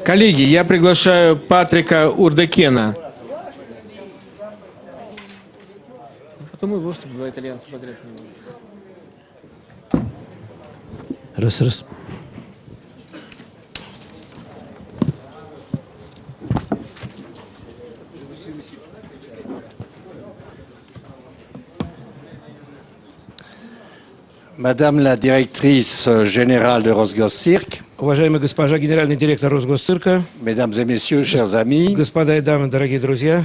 Коллеги, я приглашаю Патрика Урдекена. Потом и выступ два итальянца подряд. Раз. Madame la directrice générale de Rosgoscirk, Уважаемая госпожа генеральный директор Росгосцирка, mesdames et messieurs, chers amis, господа и дамы, дорогие друзья,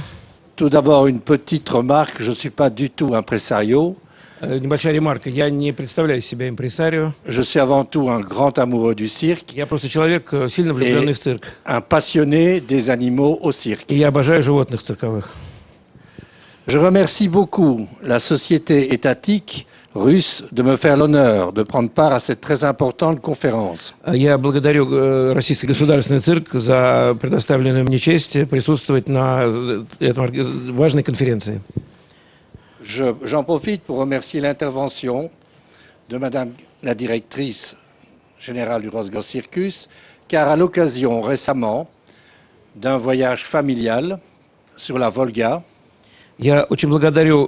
tout d'abord une petite remarque, je ne suis pas du tout impresario, небольшая ремарка. Я не представляю себя импресарио. je suis avant tout un grand amoureux du cirque Я просто человек, сильно влюбленный в цирк. un passionné des animaux au cirque. И я обожаю животных цирковых. Je remercie beaucoup la société étatique russe de me faire l'honneur de prendre part à cette très importante conférence. Я благодарю Российский государственный цирк за предоставленную мне честь присутствовать на этой важной конференции. J'en profite pour remercier l'intervention de Madame la directrice générale du Rosgoscircus, car à l'occasion récemment d'un voyage familial sur la Volga, Я очень благодарю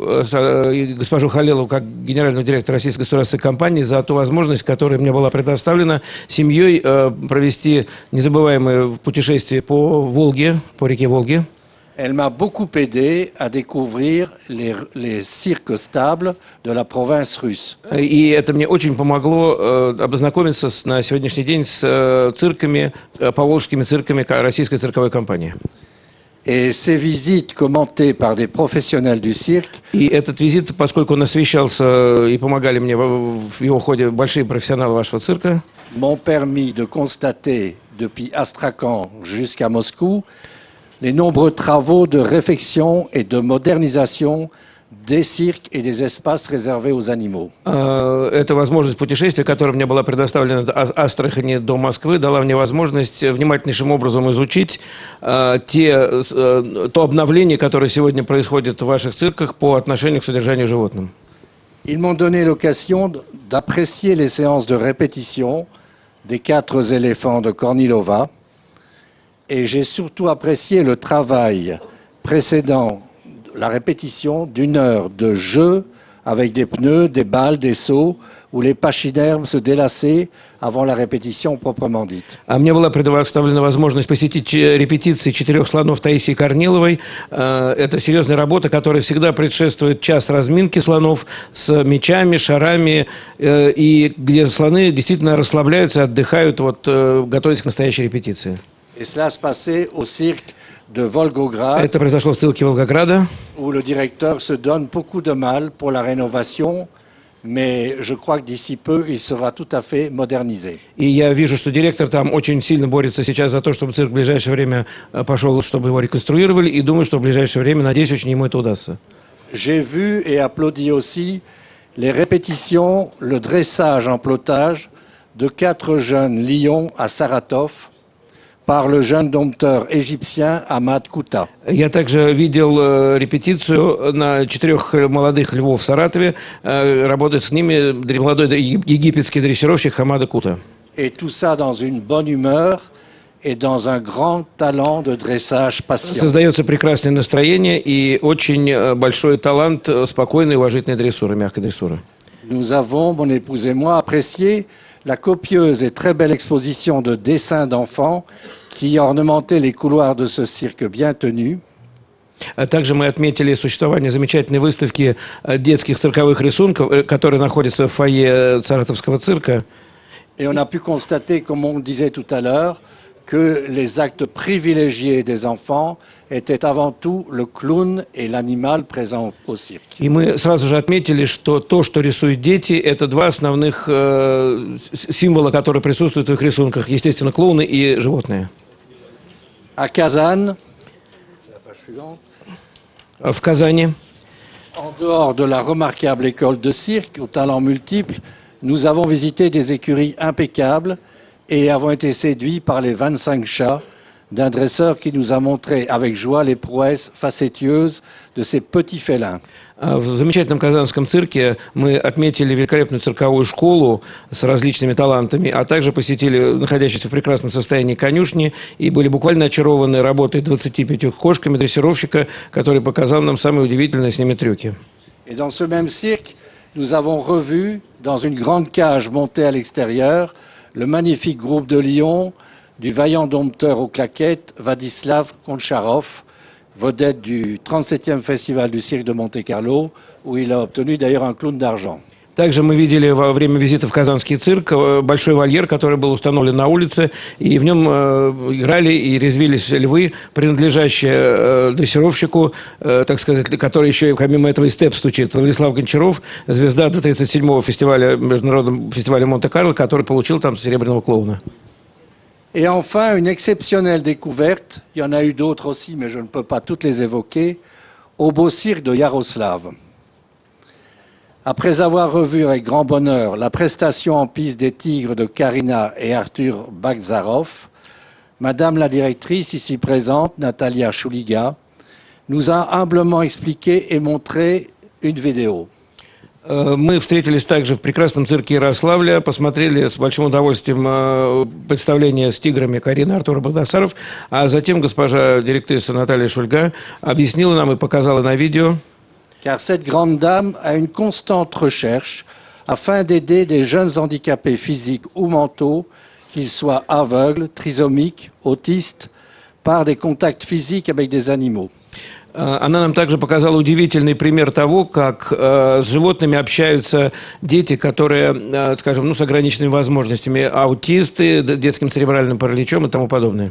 госпожу Халилову, как генерального директора Российской государственной компании, за ту возможность, которая мне была предоставлена семьей провести незабываемое путешествие по Волге, по реке Волге. elle m'a beaucoup aidé à découvrir les cirques stables de la province russe. И это мне очень помогло ознакомиться на сегодняшний день с цирками, поволжскими цирками Российской цирковой компании. Et ces visites commentées par des professionnels du cirque И этот визит, поскольку он освещался и помогали мне в его ходе большие профессионалы вашего цирка, m'ont permis de constater depuis Astrakhan jusqu'à Moscou les nombreux travaux de réfection et de modernisation des cirques et des espaces réservés aux animaux. эта возможность путешествия, которая мне была предоставлена от Астрахани до Москвы, дала мне возможность внимательнейшим образом изучить то обновление, которое сегодня происходит в ваших цирках по отношению к содержанию животным. Ils m'ont donné l'occasion d'apprécier les séances de répétition des 4 éléphants de Kornilova et j'ai surtout apprécié le travail précédant la répétition d'une heure de jeu avec des pneus, des balles, des sauts, où les pachydermes se délassaient avant la répétition proprement dite. А мне была предоставлена возможность посетить репетиции 4 слонов Таисии Корниловой. Это серьезная работа, которая всегда предшествует час разминки слонов с мячами, шарами, и где слоны действительно расслабляются, отдыхают, готовясь к настоящей репетиции. Et cela se passait au cirque de Volgograd, Это произошло в цирке Волгограда, où le directeur se donne beaucoup de mal pour la rénovation, mais je crois que d'ici peu, il sera tout à fait modernisé. и я вижу, что директор там очень сильно борется сейчас за то, чтобы цирк в ближайшее время пошел, чтобы его реконструировали, и думаю, что в ближайшее время, надеюсь, очень ему это удастся. J'ai vu et applaudi aussi les répétitions, le dressage en pilotage de 4 jeunes lions à Saratov par le jeune dompteur égyptien Ahmad Kouta. Я также видел репетицию на 4 молодых львов в Саратове. Работает с ними молодой египетский дрессировщик Хамада Кута. Et tout ça dans une bonne humeur et dans un grand talent de dressage patient. Создается прекрасное настроение и очень большой талант спокойной и уважительной дрессуры, мягкой дрессуры. Nous avons, mon épouse et moi, apprécié la copieuse et très belle exposition de dessins d'enfants qui ornementaient les couloirs de ce cirque bien tenu. Также мы отметили существование замечательной выставки детских цирковых рисунков, которые находятся в фойе Саратовского цирка. Et on a pu constater, comme on disait tout à l'heure, que les actes privilégiés des enfants étaient avant tout le clown et l'animal présent au cirque. И мы сразу же отметили, что то, что рисуют дети, это два основных символа, которые присутствуют в их рисунках. Естественно, клоуны и животные. À Kazan, la page suivante, В Казани, en dehors de la remarquable école de cirque aux talents multiples, nous avons visité des écuries impeccables et avons été séduits par les 25 chats d'un dresseur qui nous a montré avec joie les prouesses facétieuses de ces petits félins. В замечательном казанском цирке мы отметили великолепную цирковую школу с различными талантами, а также посетили находящиеся в прекрасном состоянии конюшни и были буквально очарованы работой 25 кошками дрессировщика, который показал нам самые удивительные с ними трюки. Et dans ce même cirque, nous avons revu, dans une grande cage montée à l'extérieur, le magnifique groupe de lions du vaillant dompteur aux claquettes Vladislav Koncharov, vedette du 37e Festival du cirque de Monte-Carlo, où il a obtenu d'ailleurs un clown d'argent. Также мы видели во время визита в Казанский цирк большой вольер, который был установлен на улице, и в нем играли и резвились львы, принадлежащие дрессировщику, так сказать, который еще и помимо этого и степ стучит. Владислав Гончаров, звезда 37-го фестиваля, международного фестиваля Монте-Карло, который получил там серебряного клоуна. Et enfin, une exceptionnelle découverte, il y en a eu d'autres aussi, mais je ne peux pas toutes les évoquer, au beau cirque de Yaroslav. Après avoir revu avec grand bonheur la prestation en piste des Tigres de Karina et Arthur Bakhzarov, Madame la directrice ici présente, Natalia Chouliga, nous a humblement expliqué et montré une vidéo. Мы встретились также в прекрасном цирке Ярославля, посмотрели с большим удовольствием представление с тиграми Карины Артура Багдасаров, а затем госпожа директриса Наталья Шульга объяснила нам и показала на видео. Car cette grande dame a une constante recherche afin d'aider des jeunes handicapés physiques ou mentaux, qu'ils soient aveugles, trisomiques, autistes, par des contacts physiques avec des animaux. Она нам также показала удивительный пример того, как с животными общаются дети, которые, скажем, с ограниченными возможностями, аутисты, детским церебральным параличом и тому подобное.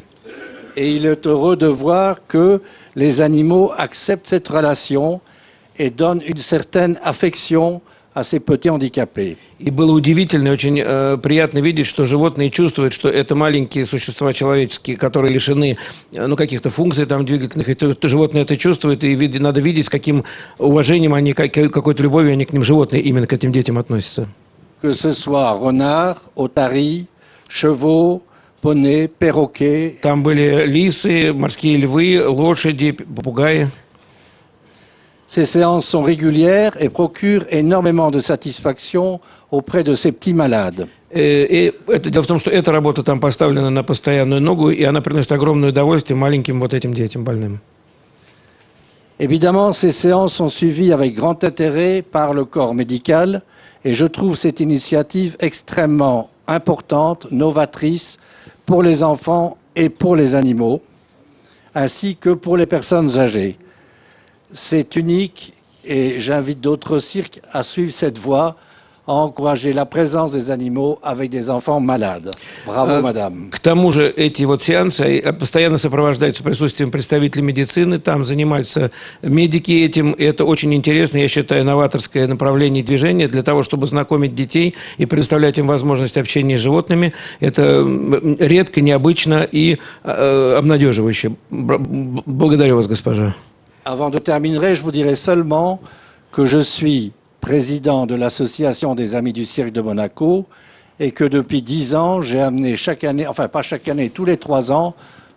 Et il est heureux de voir que les animaux acceptent cette relation et donnent une certaine affection à ces petits handicapés. И было удивительно и очень приятно видеть, что животные чувствуют, что это маленькие существа человеческие, которые лишены каких-то функций там, двигательных, и то животные это чувствуют, и надо видеть, с каким уважением они, какой-то любовью они к ним, животные, именно к этим детям относятся. Que ce soit renards, otaries, chevaux, poneys, perroquets. Там были лисы, морские львы, лошади, попугаи. Ces séances sont régulières et procurent énormément de satisfaction auprès de ces petits malades. И дело в том, что эта работа там поставлена на постоянную ногу, и она приносит огромное удовольствие маленьким вот этим детям больным. Évidemment, ces séances sont suivies avec grand intérêt par le corps médical et je trouve cette initiative extrêmement importante, novatrice pour les enfants et pour les animaux, ainsi que pour les personnes âgées. C'est unique et j'invite d'autres cirques à suivre cette voie, à encourager la présence des animaux avec des enfants malades. Bravo, madame. К тому же эти вот сеансы постоянно сопровождаются присутствием представителей медицины, там занимаются медики этим, и это очень интересно, я считаю, новаторское направление движения для того, чтобы знакомить детей и предоставлять им возможность общения с животными. Это редко, необычно и обнадеживающе. Благодарю вас, госпожа. Avant de terminer, je vous dirai seulement que je suis président de l'Association des Amis du Cirque de Monaco et que depuis 10 ans, j'ai amené chaque année, enfin pas chaque année, tous les 3 ans,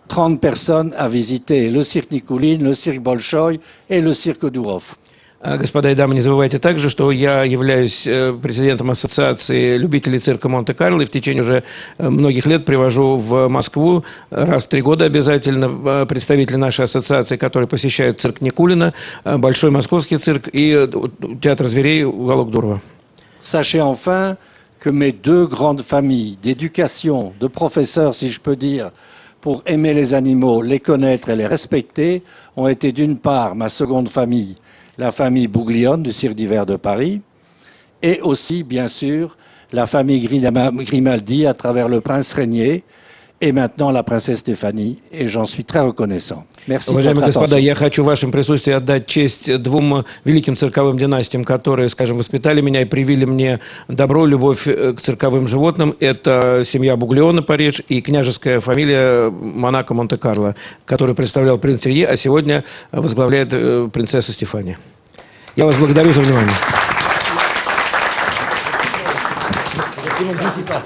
30 personnes à visiter le cirque Nicoulin, le cirque Bolchoï et le cirque Dourov. Господа и дамы, не забывайте также, что я являюсь президентом Ассоциации любителей цирка Монте-Карло и в течение уже многих лет привожу в Москву раз в 3 года обязательно представителей нашей ассоциации, которые посещают цирк Никулина, Большой Московский цирк и театр зверей «Уголок Дурова». Sachez enfin que mes 2 grandes familles d'éducation, de professeurs, si je peux dire, pour aimer les animaux, les connaître et les respecter, ont été d'une part ma seconde famille, la famille Bouglione du Cirque d'hiver de Paris, et aussi, bien sûr, la famille Grimaldi à travers le prince Régnier et maintenant la princesse Stéphanie, et j'en suis très reconnaissant. Merci. Уважаемые господа, я хочу в вашем присутствии отдать честь 2 великим цирковым династиям, которые, скажем, воспитали меня и привили мне добро, любовь к цирковым животным. Это семья Буглиона Париж и княжеская фамилия Монако Монте-Карло, которую представлял принц Рье, а сегодня возглавляет принцесса Стефания. Я вас благодарю за внимание. Спасибо.